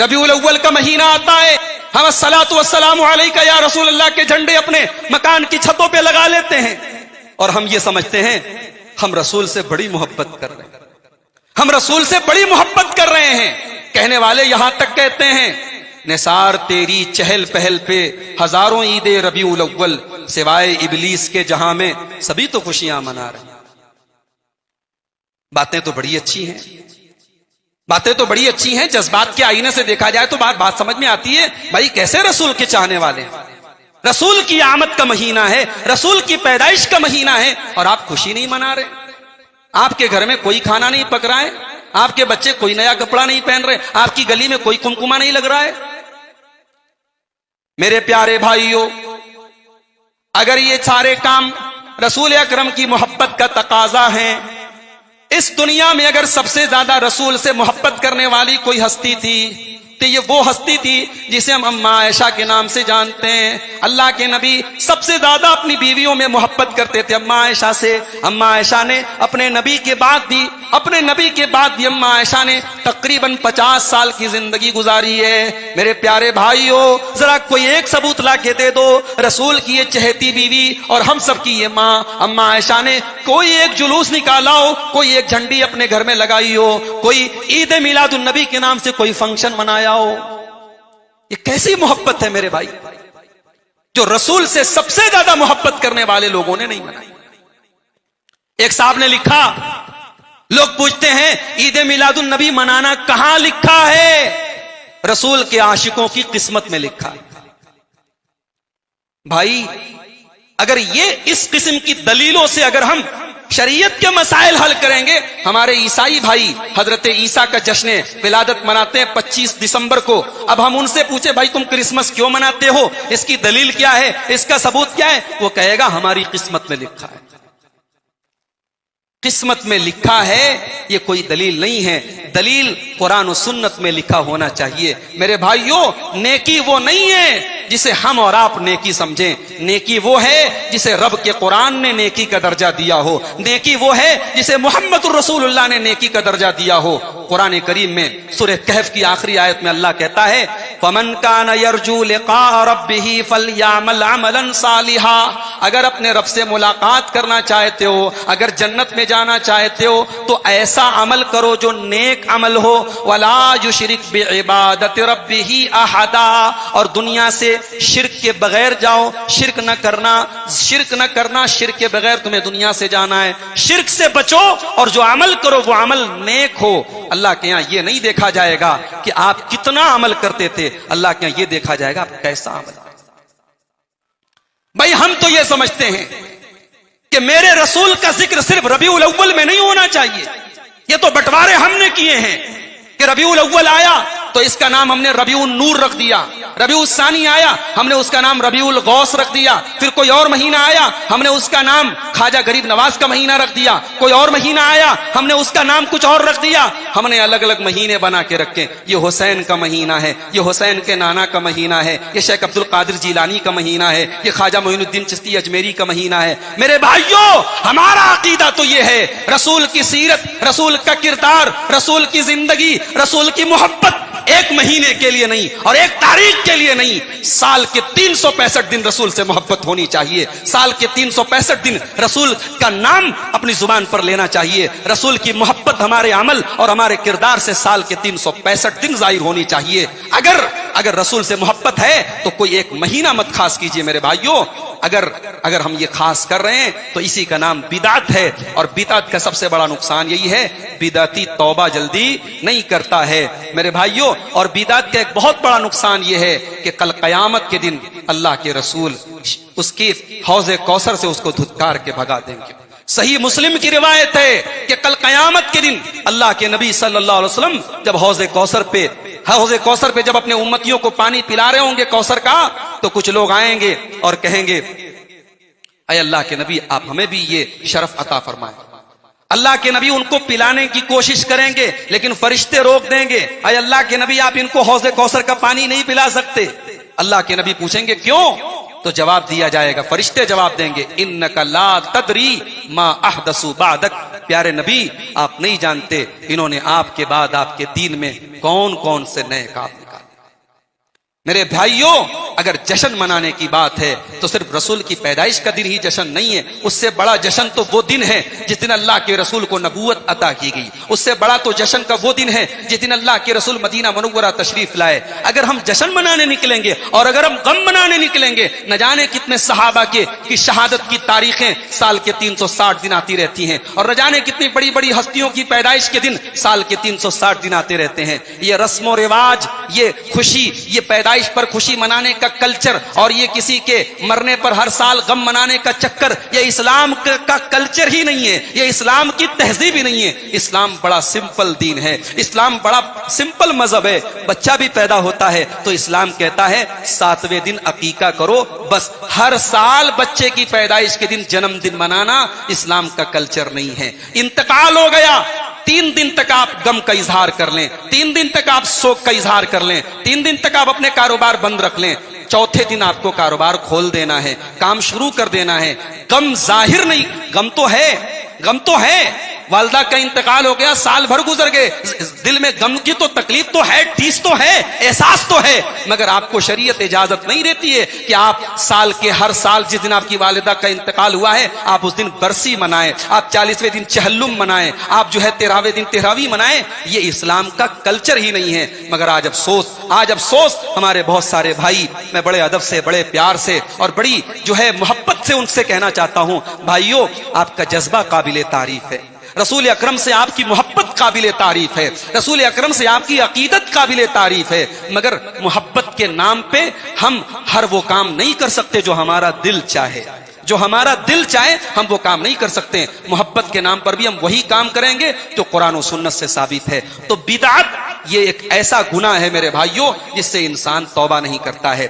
ربیع الاول کا مہینہ آتا ہے، ہم الصلاۃ والسلام علیک یا رسول اللہ کے جھنڈے اپنے مکان کی چھتوں پہ لگا لیتے ہیں، اور ہم یہ سمجھتے ہیں ہم رسول سے بڑی محبت کر رہے ہیں، ہم رسول سے بڑی محبت کر رہے ہیں۔ کہنے والے یہاں تک کہتے ہیں نثار تیری چہل پہل پہ ہزاروں عید ربیع الاول، سوائے ابلیس کے جہاں میں سبھی تو خوشیاں منا رہے ہیں۔ باتیں تو بڑی اچھی ہیں، باتیں تو بڑی اچھی ہیں، جذبات کے آئینے سے دیکھا جائے تو بات سمجھ میں آتی ہے، بھائی کیسے رسول کے چاہنے والے ہیں، رسول کی آمد کا مہینہ ہے، رسول کی پیدائش کا مہینہ ہے، اور آپ خوشی نہیں منا رہے، آپ کے گھر میں کوئی کھانا نہیں پک رہا ہے، آپ کے بچے کوئی نیا کپڑا نہیں پہن رہے، آپ کی گلی میں کوئی کمکما نہیں لگ رہا ہے۔ میرے پیارے بھائیوں، اگر یہ سارے کام رسول اکرم کی محبت کا تقاضا ہیں، اس دنیا میں اگر سب سے زیادہ رسول سے محبت کرنے والی کوئی ہستی تھی تو یہ وہ ہستی تھی جسے ہم اماں عائشہ کے نام سے جانتے ہیں۔ اللہ کے نبی سب سے زیادہ اپنی بیویوں میں محبت کرتے تھے اماں عائشہ سے۔ اماں عائشہ نے اپنے نبی کے بعد بھی اماں عائشہ نے تقریباً 50 سال کی زندگی گزاری ہے۔ میرے پیارے بھائیوں، ذرا کوئی ایک ثبوت لا کے دے دو رسول کی یہ چہیتی بیوی اور ہم سب کی یہ ماں اماں عائشہ نے کوئی ایک جلوس نکالا ہو، کوئی ایک جھنڈی اپنے گھر میں لگائی ہو، کوئی عید میلاد النبی کے نام سے کوئی فنکشن منایا ہو۔ یہ کیسی محبت ہے میرے بھائی، جو رسول سے سب سے زیادہ محبت کرنے والے لوگوں نے نہیں منائی۔ ایک صاحب نے لکھا، لوگ پوچھتے ہیں عید میلاد النبی منانا کہاں لکھا ہے؟ رسول کے عاشقوں کی قسمت میں لکھا ہے۔ بھائی اگر یہ اس قسم کی دلیلوں سے اگر ہم شریعت کے مسائل حل کریں گے، ہمارے عیسائی بھائی حضرت عیسیٰ کا جشن ولادت مناتے ہیں 25 دسمبر کو، اب ہم ان سے پوچھے بھائی تم کرسمس کیوں مناتے ہو، اس کی دلیل کیا ہے، اس کا ثبوت کیا ہے؟ وہ کہے گا ہماری قسمت میں لکھا ہے۔ قسمت میں لکھا ہے، یہ کوئی دلیل نہیں ہے، دلیل قرآن و سنت میں لکھا ہونا چاہیے۔ میرے بھائیوں، نیکی وہ نہیں ہے جسے ہم اور آپ نیکی سمجھیں، نیکی وہ ہے جسے رب کے قرآن نے نیکی کا درجہ دیا ہو، نیکی وہ ہے جسے محمد الرسول اللہ نے نیکی کا درجہ دیا ہو۔ قرآن کریم میں سورہ کہف کی آخری آیت میں اللہ کہتا ہے فَمَنْ كَانَ يَرْجُو لِقَاءَ رَبِّهِ فَلْيَعْمَلْ عَمَلًا صَالِحًا، اگر اپنے رب سے ملاقات کرنا چاہتے ہو، اگر جنت میں جانا چاہتے ہو تو ایسا عمل کرو جو نیک عمل ہو، وَلَا يُشْرِكْ بِعِبَادَةِ رَبِّهِ أَحَدًا، اور دنیا سے شرک کے بغیر جاؤ، شرک نہ کرنا، شرک کے بغیر تمہیں دنیا سے جانا ہے، شرک سے بچو اور جو عمل کرو وہ عمل نیک ہو۔ اللہ کے یہاں یہ نہیں دیکھا جائے گا کہ آپ کتنا عمل کرتے تھے، اللہ کے یہاں یہ دیکھا جائے گا آپ کیسا عمل کرتے۔ بھائی ہم تو یہ سمجھتے ہیں کہ میرے رسول کا ذکر صرف ربیع الاول میں نہیں ہونا چاہیے، یہ تو بٹوارے ہم نے کیے ہیں کہ ربیع الاول آیا تو اس کا نام ہم نے ربیع النور رکھ دیا، ربیع الثانی آیا ہم نے اس کا نام ربیع الغوث رکھ دیا، پھر کوئی اور مہینہ آیا ہم نے اس کا نام خواجہ غریب نواز کا مہینہ رکھ دیا، کوئی اور مہینہ آیا ہم نے اس کا نام کچھ اور رکھ دیا، ہم نے الگ الگ مہینے بنا کے رکھے۔ یہ حسین کا مہینہ ہے، یہ حسین کے نانا کا مہینہ ہے، یہ شیخ عبد القادر جیلانی کا مہینہ ہے، یہ خواجہ معین الدین چشتی اجمیری کا مہینہ ہے۔ میرے بھائیوں، ہمارا عقیدہ تو یہ ہے رسول کی سیرت، رسول کا کردار، رسول کی زندگی، رسول کی محبت ایک مہینے کے لیے نہیں اور ایک تاریخ کے لیے نہیں، سال کے 365 دن رسول سے محبت ہونی چاہیے، سال کے 365 دن رسول کا نام اپنی زبان پر لینا چاہیے، رسول کی محبت ہمارے عمل اور ہمارے کردار سے سال کے 365 دن ظاہر ہونی چاہیے۔ اگر رسول سے محبت ہے تو کوئی ایک مہینہ مت خاص کیجئے میرے بھائیوں، اگر ہم یہ خاص کر رہے ہیں تو اسی کا نام بدعت ہے، اور بدعت کا سب سے بڑا نقصان یہی ہے بدعتی توبہ جلدی نہیں کرتا ہے میرے بھائیوں، اور بدعت کا ایک بہت بڑا نقصان یہ ہے کہ کل قیامت کے دن اللہ کے رسول اس کی حوض کوثر سے اس کو دھتکار کے بھگا دیں گے۔ صحیح مسلم کی روایت ہے کہ کل قیامت کے دن اللہ کے نبی صلی اللہ علیہ وسلم جب حوض کوثر پہ جب اپنے امتیوں کو پانی پلا رہے ہوں گے کوثر کا، تو کچھ لوگ آئیں گے اور کہیں گے اے اللہ کے نبی آپ ہمیں بھی یہ شرف عطا فرمائیں۔ اللہ کے نبی ان کو پلانے کی کوشش کریں گے لیکن فرشتے روک دیں گے، اے اللہ کے نبی آپ ان کو حوض کوثر کا پانی نہیں پلا سکتے۔ اللہ کے نبی پوچھیں گے کیوں؟ تو جواب دیا جائے گا، فرشتے جواب دیں گے انک لا تدری ما احدثوا بعدک، پیارے نبی آپ نہیں جانتے انہوں نے آپ کے بعد آپ کے دین میں کون کون سے نئے کام نکالے۔ میرے بھائیوں، اگر جشن منانے کی بات ہے تو صرف رسول کی پیدائش کا دن ہی جشن نہیں ہے، اس سے بڑا جشن تو وہ دن ہے جس دن اللہ کے رسول کو نبوت عطا کی گئی، اس سے بڑا تو جشن کا وہ دن ہے جس دن اللہ کے رسول مدینہ منورہ تشریف لائے۔ اگر ہم جشن منانے نکلیں گے اور اگر ہم غم منانے نکلیں گے، نہ جانے کتنے صحابہ کی شہادت کی تاریخیں سال کے 360 دن آتی رہتی ہیں، اور نہ جانے کتنی بڑی بڑی ہستیوں کی پیدائش کے دن سال کے 360 دن آتے رہتے ہیں۔ یہ رسم و رواج، یہ خوشی، یہ پیدائش پر خوشی منانے کا کلچر، اور یہ کسی کے مرنے پر ہر سال غم منانے کا چکر، یہ اسلام کا کلچر ہی نہیں ہے، یہ اسلام کی تہذیب ہی نہیں ہے۔ اسلام بڑا سمپل دین ہے، اسلام بڑا سمپل مذہب ہے۔ بچہ بھی پیدا ہوتا ہے تو اسلام کہتا ہے 7ویں دن عقیقہ کرو، بس۔ ہر سال بچے کی پیدائش کے دن جنم دن منانا اسلام کا کلچر نہیں ہے۔ انتقال ہو گیا، 3 دن تک آپ غم کا اظہار کر لیں، 3 دن تک آپ شوق کا اظہار کر لیں، 3 دن تک آپ اپنے کاروبار بند رکھ لیں، چوتھے دن آپ کو کاروبار کھول دینا ہے، کام شروع کر دینا ہے۔ غم ظاہر نہیں، غم تو ہے، غم تو ہے۔ والدہ کا انتقال ہو گیا، سال بھر گزر گئے، دل میں غم کی تو تکلیف تو ہے، ٹھیس تو ہے، احساس تو ہے، مگر آپ کو شریعت اجازت نہیں دیتی ہے کہ آپ سال کے ہر سال جس دن آپ کی والدہ کا انتقال ہوا ہے آپ اس دن برسی منائیں، آپ 40ویں دن چہلم منائیں، آپ جو ہے 13ویں دن تہراوی منائیں۔ یہ اسلام کا کلچر ہی نہیں ہے۔ مگر آج افسوس ہمارے بہت سارے بھائی، میں بڑے ادب سے، بڑے پیار سے اور بڑی جو ہے محبت سے ان سے کہنا چاہتا ہوں، بھائیوں آپ کا جذبہ قابل تعریف ہے، رسول اکرم سے آپ کی محبت قابل تعریف ہے، رسول اکرم سے آپ کی عقیدت قابل تعریف ہے، مگر محبت کے نام پہ ہم ہر وہ کام نہیں کر سکتے جو ہمارا دل چاہے، جو ہمارا دل چاہے ہم وہ کام نہیں کر سکتے۔ محبت کے نام پر بھی ہم وہی کام کریں گے جو قرآن و سنت سے ثابت ہے۔ تو بدعت یہ ایک ایسا گناہ ہے میرے بھائیوں جس سے انسان توبہ نہیں کرتا ہے۔